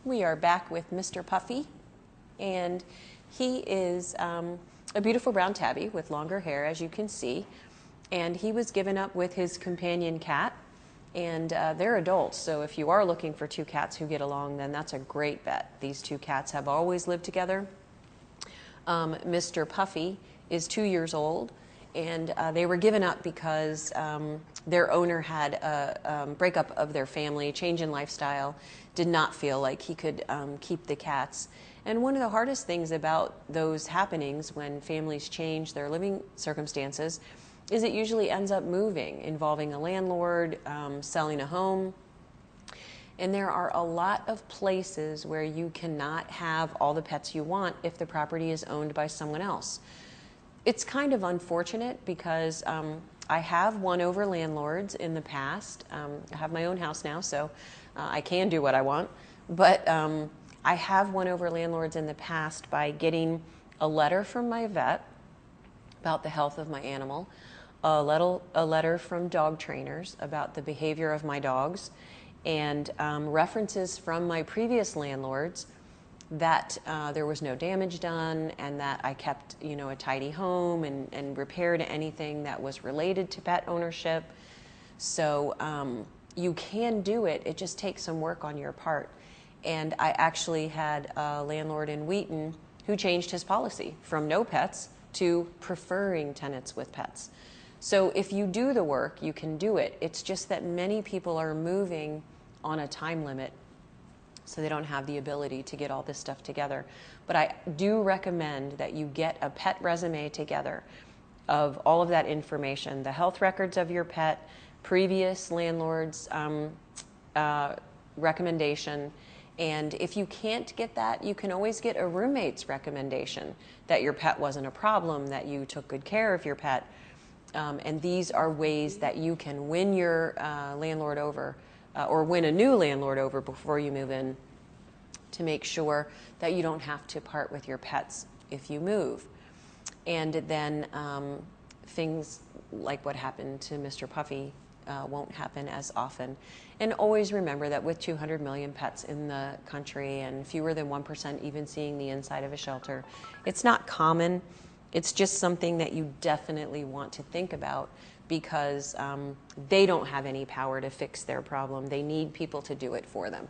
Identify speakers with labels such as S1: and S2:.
S1: We are back with Mr. Puffy, and he is a beautiful brown tabby with longer hair, as you can see, and he was given up with his companion cat, and they're adults, so if you are looking for two cats who get along, then that's a great bet. These two cats have always lived together. Mr. Puffy is 2 years old, and they were given up because their owner had a breakup of their family, change in lifestyle, did not feel like he could keep the cats. And one of the hardest things about those happenings when families change their living circumstances is it usually ends up moving, involving a landlord, selling a home. And there are a lot of places where you cannot have all the pets you want if the property is owned by someone else. It's kind of unfortunate because I have won over landlords in the past. I have my own house now, so I can do what I want. But I have won over landlords in the past by getting a letter from my vet about the health of my animal, a letter from dog trainers about the behavior of my dogs, and references from my previous landlords that there was no damage done and that I kept, a tidy home and repaired anything that was related to pet ownership. So you can do it. It just takes some work on your part. And I actually had a landlord in Wheaton who changed his policy from no pets to preferring tenants with pets. So if you do the work, you can do it. It's just that many people are moving on a time limit, so they don't have the ability to get all this stuff together. But I do recommend that you get a pet resume together of all of that information, the health records of your pet, previous landlord's recommendation, and if you can't get that, you can always get a roommate's recommendation that your pet wasn't a problem, that you took good care of your pet. And these are ways that you can win your landlord over or win a new landlord over before you move in, to make sure that you don't have to part with your pets if you move. And then things like what happened to Mr. Puffy won't happen as often. And always remember that with 200 million pets in the country and fewer than 1% even seeing the inside of a shelter, it's not common. It's just something that you definitely want to think about, because they don't have any power to fix their problem. They need people to do it for them.